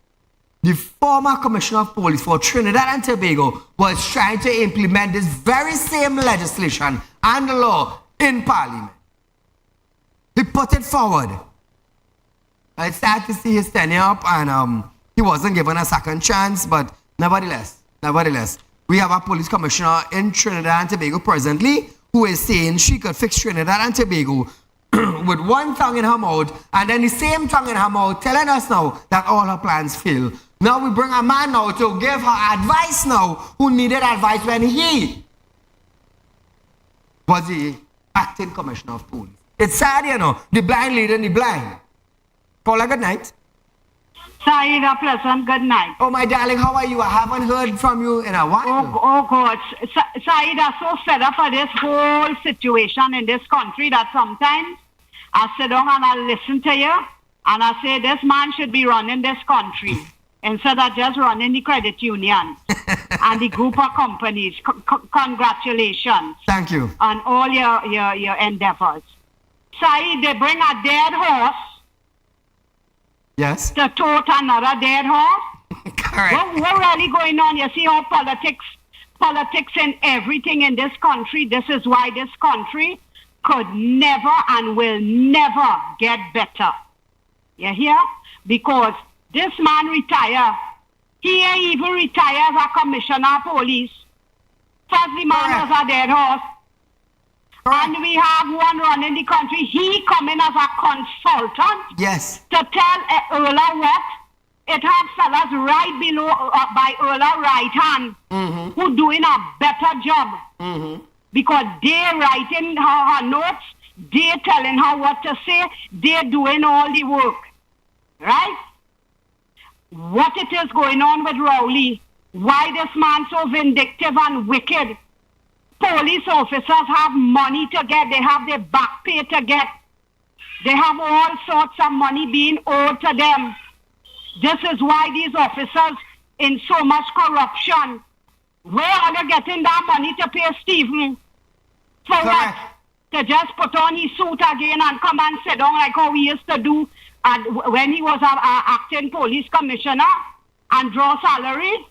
Speaker 2: the former Commissioner of Police for Trinidad and Tobago, was trying to implement this very same legislation and law in Parliament. He put it forward. It's sad to see his tenure up, and he wasn't given a second chance, but nevertheless, we have a police commissioner in Trinidad and Tobago presently who is saying she could fix Trinidad and Tobago with one tongue in her mouth, and then the same tongue in her mouth telling us now that all her plans fail. Now we bring a man now to give her advice now who needed advice when he was the acting commissioner of police. It's sad, you know, the blind leading the blind. Paula, good night.
Speaker 11: Saieed, a pleasant good night.
Speaker 2: Oh, my darling, how are you? I haven't heard from you in a while.
Speaker 11: Oh God. Saieed, I'm so fed up of this whole situation in this country that sometimes I sit down and I listen to you and I say this man should be running this country instead of just running the credit union and the group of companies. Congratulations.
Speaker 2: Thank you.
Speaker 11: On all your endeavors. Saieed, they bring a dead horse.
Speaker 2: Yes.
Speaker 11: To tote another dead horse.
Speaker 2: Correct.
Speaker 11: What really going on? You see how politics and everything in this country, this is why this country could never and will never get better. You hear? Because this man retire. He ain't even retire as a commissioner of police. First the man was a dead horse. And we have one running the country. He come in as a consultant.
Speaker 2: Yes.
Speaker 11: To tell Erla what? It had fellas right below by Erla right hand who doing a better job. Because they writing her notes, they telling her what to say, they doing all the work. Right? What it is going on with Rowley? Why this man so vindictive and wicked? Police officers have money to get. They have their back pay to get. They have all sorts of money being owed to them. This is why these officers in so much corruption. Where are they getting that money to pay Stephen? For what? To just put on his suit again and come and sit down like how he used to do when he was an acting police commissioner and draw salary?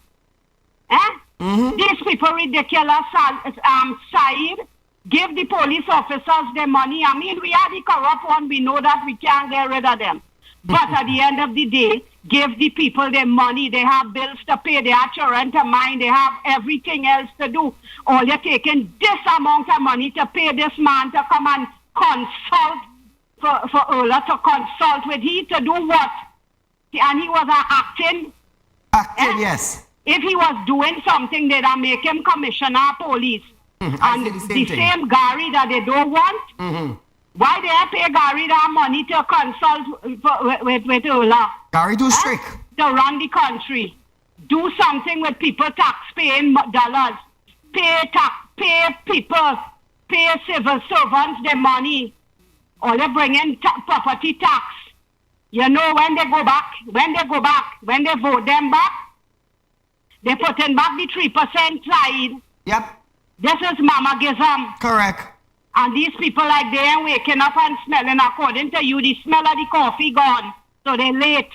Speaker 11: These people ridiculous, Saieed. Give the police officers their money. I mean, we are the corrupt one. We know that we can't get rid of them. But at the end of the day, give the people their money. They have bills to pay. They have children to mind. They have everything else to do. All you're taking this amount of money to pay this man to come and consult for Ola to consult with he to do what? And he was acting.
Speaker 2: Acting, yes.
Speaker 11: If he was doing something, they'd make him commissioner of police. And the same Gary that they don't want, why they pay Gary that money to consult with Ola?
Speaker 2: Gary too strict.
Speaker 11: To run the country. Do something with people tax-paying dollars. Pay people, pay civil servants their money. Or they bring in property tax. You know, when they vote them back, they put in back the 3% side.
Speaker 2: Yep.
Speaker 11: This is mamagism.
Speaker 2: Correct.
Speaker 11: And these people like they ain't waking up and smelling. According to you, the smell of the coffee gone. So they're late.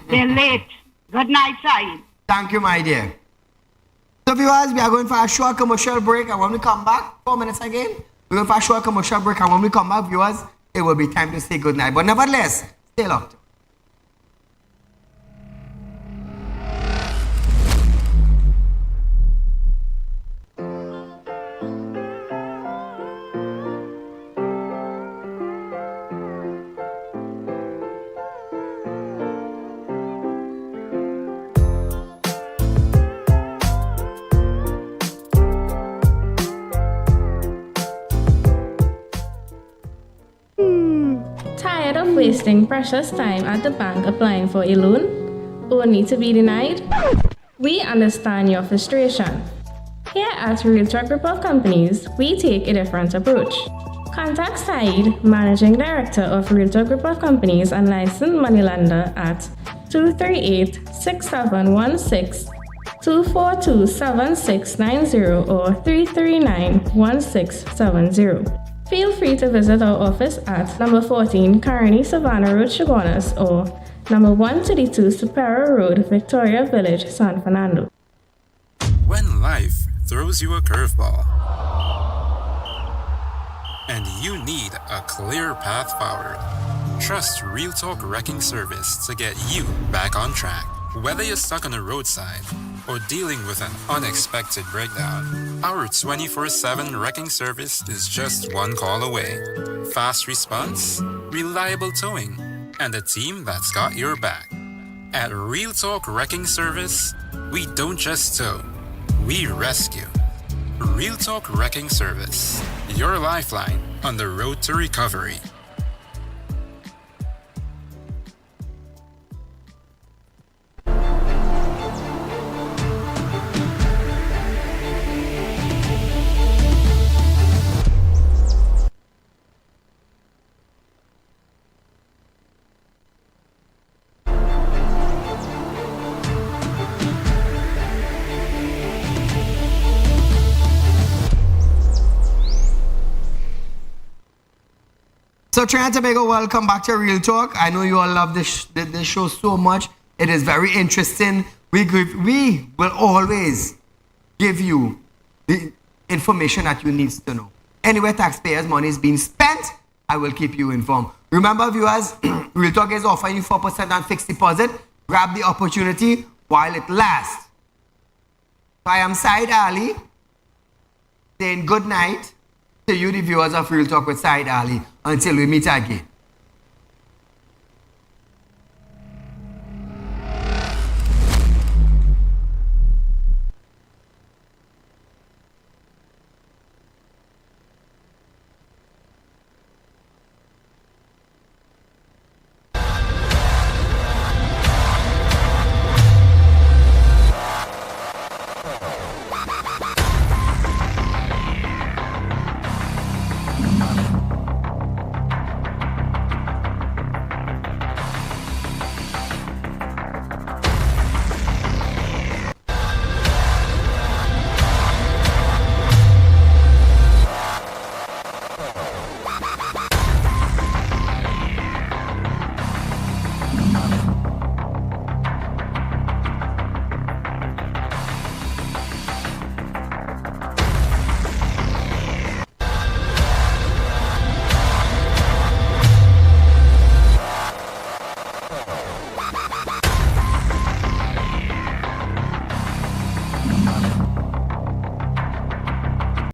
Speaker 11: They're late. Good night, Saieed.
Speaker 2: Thank you, my dear. So viewers, we are going for a short commercial break, and when we come back, 4 minutes again, we're going for a short commercial break, and when we come back, viewers, it will be time to say good night. But nevertheless, stay locked.
Speaker 7: Tired of wasting precious time at the bank applying for a loan, only to be denied? We understand your frustration. Here at Realtalk Group of Companies, we take a different approach. Contact Saieed, Managing Director of Realtalk Group of Companies and licensed moneylender at 238-6716, 242-7690, or 339-1670. Feel free to visit our office at number 14 Carney Savannah Road, Chaguanas, or number 132 Superior Road, Victoria Village, San Fernando.
Speaker 8: When life throws you a curveball and you need a clear path forward, trust Real Talk Wrecking Service to get you back on track. Whether you're stuck on a roadside or dealing with an unexpected breakdown, our 24/7 wrecking service is just one call away. Fast response, reliable towing, and a team that's got your back. At Real Talk Wrecking Service, we don't just tow, we rescue. Real Talk Wrecking Service, your lifeline on the road to recovery.
Speaker 2: So Trinidad and Tobago, welcome back to Real Talk. I know you all love this show so much. It is very interesting. We will always give you the information that you need to know. Anywhere taxpayers' money is being spent, I will keep you informed. Remember, viewers, Real Talk is offering you 4% on fixed deposit. Grab the opportunity while it lasts. I am Saieed Ali, saying good night to you, the viewers of Real Talk with Saieed Ali. Until we meet again.